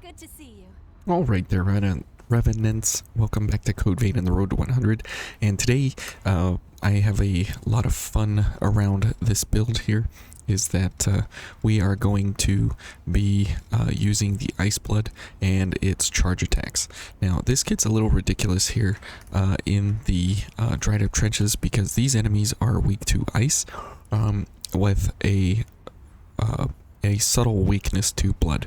Good to see you. All right there, Revenants. Welcome back to Code Vein and the Road to 100. And today, I have a lot of fun around this build here. Is that we are going to be using the Iceblood and its charge attacks. Now, this gets a little ridiculous here in the dried up trenches because these enemies are weak to ice with a subtle weakness to blood.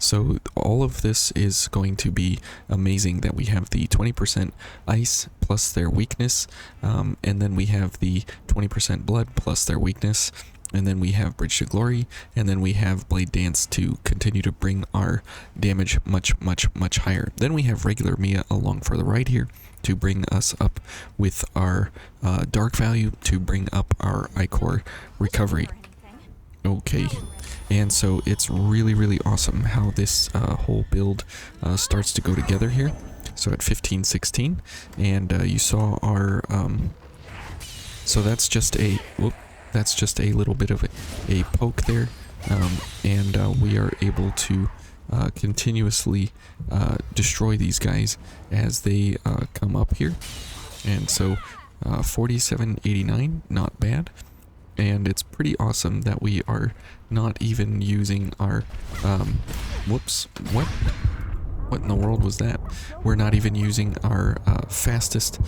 So all of this is going to be amazing that we have the 20% ice plus their weakness, and then we have the 20% blood plus their weakness, and then we have Bridge to Glory, and then we have Blade Dance to continue to bring our damage much higher. Then we have regular Mia along for the right here to bring us up with our dark value to bring up our Ichor recovery. Okay, and so it's really awesome how this whole build starts to go together here. So at 15-16, and you saw our so that's just a little bit of a poke there, and we are able to continuously destroy these guys as they come up here. And so 47-89, not bad. And it's pretty awesome that we are not even using our, whoops, what in the world was that? We're not even using our fastest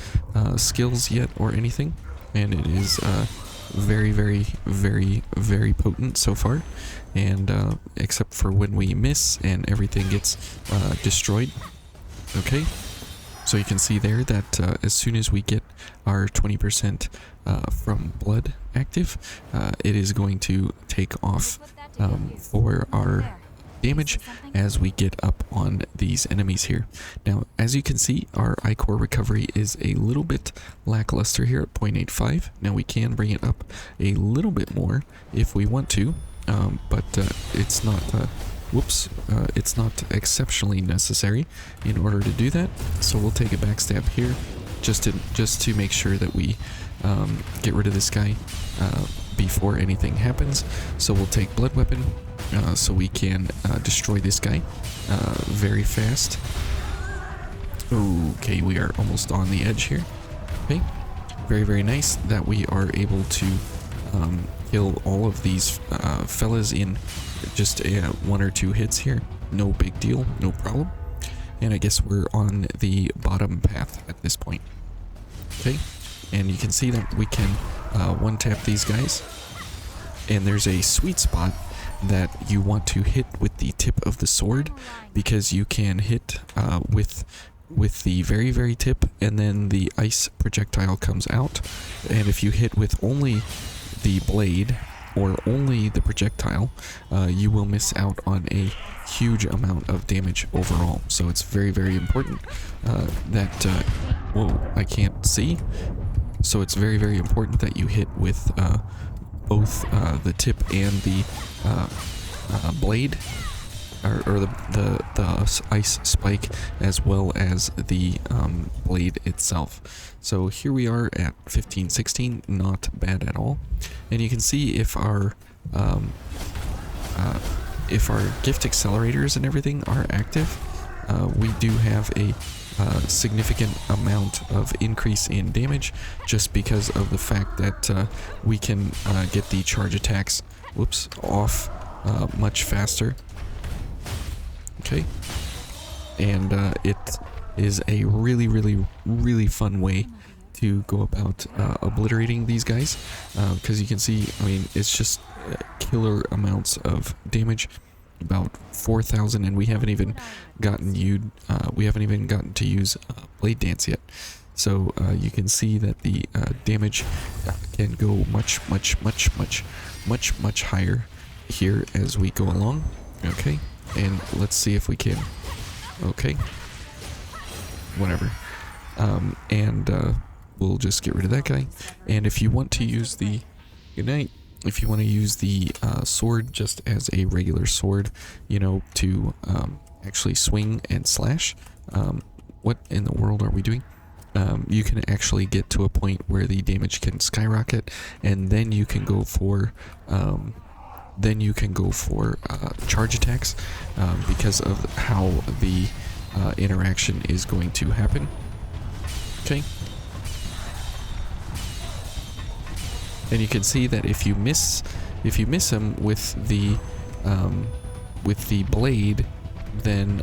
skills yet or anything. And it is very potent so far. And except for when we miss and everything gets destroyed. Okay. So you can see there that as soon as we get our 20% from blood active, it is going to take off for our damage as we get up on these enemies here. Now, as you can see, our Ichor recovery is a little bit lackluster here at 0.85. Now we can bring it up a little bit more if we want to, but it's not... it's not exceptionally necessary in order to do that. So we'll take a backstab here just to make sure that we get rid of this guy before anything happens. So we'll take blood weapon so we can destroy this guy very fast. Okay, we are almost on the edge here. Okay, very nice that we are able to kill all of these fellas in just 1 or 2 hits here. No big deal, no problem. And I guess we're on the bottom path at this point. Okay, and you can see that we can one-tap these guys. And there's a sweet spot that you want to hit with the tip of the sword, because you can hit with the very tip, and then the ice projectile comes out. And if you hit with only the blade or only the projectile, you will miss out on a huge amount of damage overall. So it's very important that whoa, I can't see. So it's very important that you hit with both the tip and the blade, or the ice spike, as well as the blade itself. So here we are at 15-16, not bad at all. And you can see if our gift accelerators and everything are active, we do have a significant amount of increase in damage, just because of the fact that we can get the charge attacks off much faster. Okay, and it is a really fun way to go about obliterating these guys, because you can see, I mean, it's just killer amounts of damage, about 4,000, and we haven't even gotten to use Blade Dance yet. So you can see that the damage can go much higher here as we go along. Okay, and let's see if we can. Okay, whatever. We'll just get rid of that guy. And if you want to use the if you want to use the sword just as a regular sword, you know, to actually swing and slash, what in the world are we doing? You can actually get to a point where the damage can skyrocket, and then you can go for then you can go for charge attacks because of how the interaction is going to happen. Okay. And you can see that if you miss him with the blade, then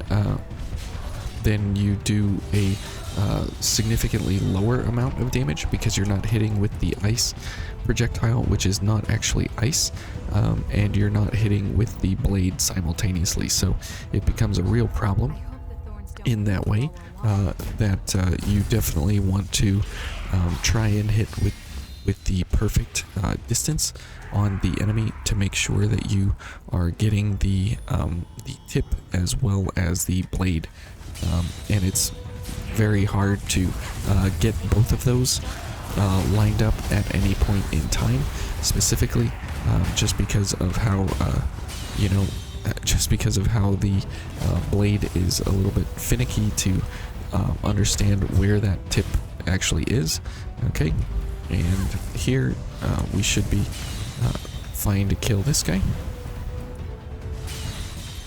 you do a significantly lower amount of damage because you're not hitting with the ice projectile, which is not actually ice, and you're not hitting with the blade simultaneously. So it becomes a real problem in that way, that you definitely want to try and hit with the perfect distance on the enemy to make sure that you are getting the tip as well as the blade, and it's very hard to get both of those lined up at any point in time, specifically just because of how the blade is a little bit finicky to understand where that tip actually is. Okay, and here we should be fine to kill this guy.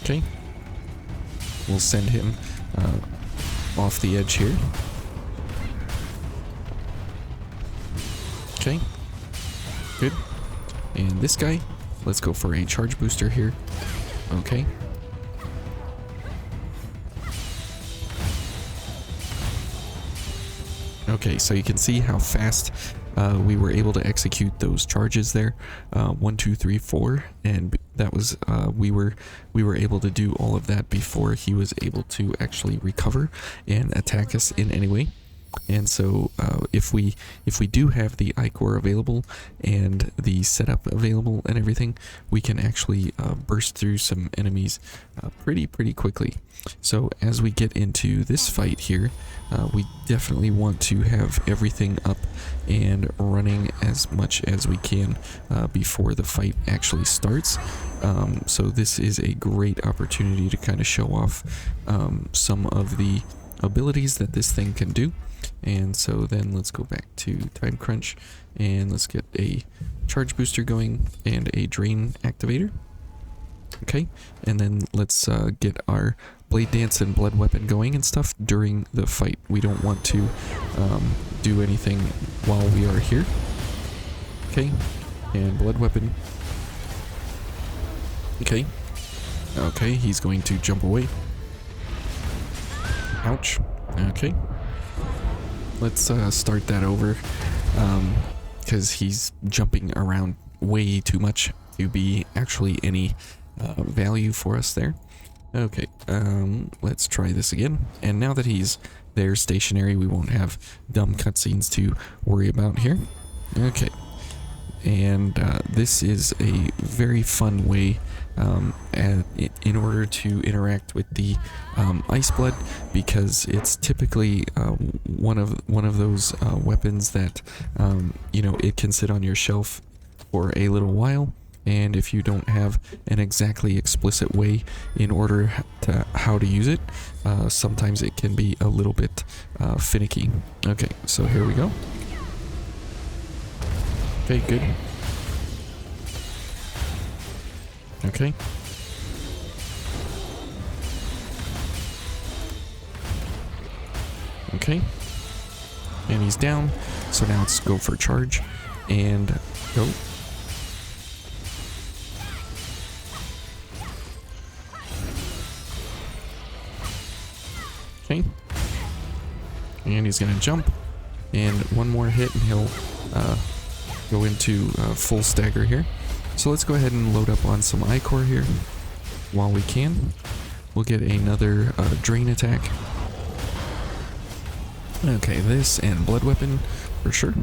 Okay, we'll send him off the edge here. Okay, good. And this guy, let's go for a charge booster here. Okay. Okay, so you can see how fast we were able to execute those charges there. 1, 2, 3, 4, and that was we were able to do all of that before he was able to actually recover and attack us in any way. And so if we do have the Icor available and the setup available and everything, we can actually burst through some enemies pretty quickly. So as we get into this fight here, we definitely want to have everything up and running as much as we can before the fight actually starts. So this is a great opportunity to kind of show off some of the abilities that this thing can do. And so then let's go back to time crunch and let's get a charge booster going and a drain activator. Okay, and then let's get our blade dance and blood weapon going and stuff during the fight. We don't want to do anything while we are here. Okay, and blood weapon. Okay, he's going to jump away. Ouch. Okay, let's start that over because he's jumping around way too much to be actually any value for us there. Okay, let's try this again. And now that he's there stationary, we won't have dumb cutscenes to worry about here. Okay, and this is a very fun way in order to interact with the Iceblood, because it's typically one of those weapons that it can sit on your shelf for a little while, and if you don't have an exactly explicit way in order to how to use it, sometimes it can be a little bit finicky. Okay, so here we go. Okay, good. Okay. Okay. And he's down. So now let's go for charge and go. Okay. And he's gonna jump. And one more hit and he'll go into full stagger here. So let's go ahead and load up on some Icor here while we can. We'll get another drain attack. Okay, this and blood weapon for sure.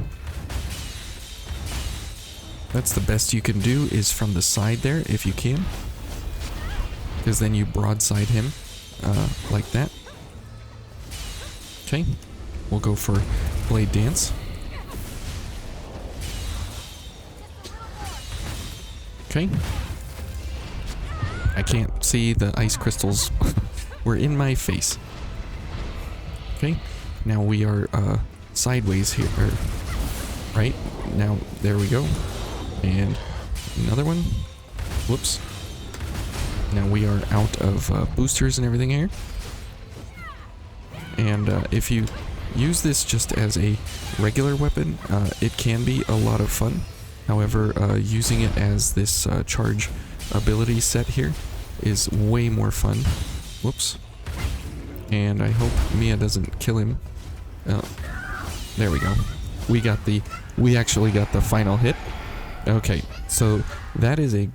That's the best you can do, is from the side there if you can, because then you broadside him like that. Okay, we'll go for blade dance. Okay. I can't see the ice crystals. Were in my face. Okay. Now we are sideways here. Right? Now, there we go. And another one. Whoops. Now we are out of boosters and everything here. And if you use this just as a regular weapon, it can be a lot of fun. However, using it as this charge ability set here is way more fun. Whoops. And I hope Mia doesn't kill him. There we go. We actually got the final hit. Okay, so that is a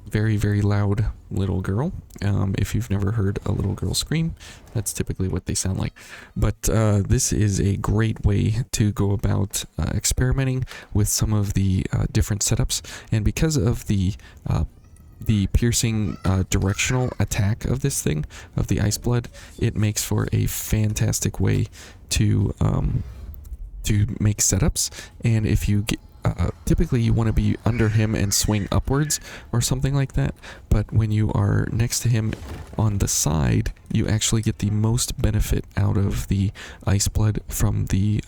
very, very loud little girl. If you've never heard a little girl scream, that's typically what they sound like. But this is a great way to go about experimenting with some of the different setups. And because of the piercing directional attack of this thing, of the Iceblood, it makes for a fantastic way to make setups. And if you get typically you want to be under him and swing upwards or something like that, but when you are next to him on the side, you actually get the most benefit out of the Iceblood from the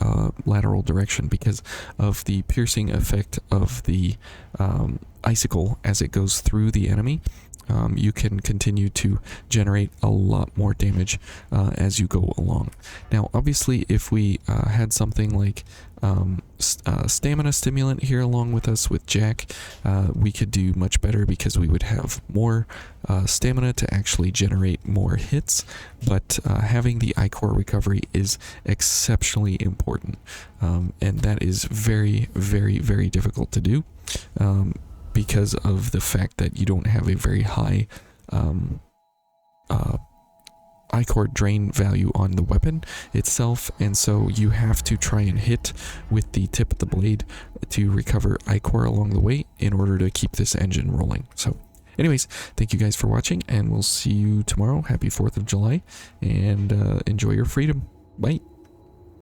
lateral direction because of the piercing effect of the icicle as it goes through the enemy. You can continue to generate a lot more damage as you go along. Now, obviously, if we had something like stamina stimulant here along with us with Jack, we could do much better because we would have more stamina to actually generate more hits, but having the iCore recovery is exceptionally important, and that is very, very, very difficult to do. Because of the fact that you don't have a very high iCore drain value on the weapon itself, and so you have to try and hit with the tip of the blade to recover iCore along the way in order to keep this engine rolling. So anyways, thank you guys for watching, and we'll see you tomorrow. Happy 4th of July, and enjoy your freedom. Bye.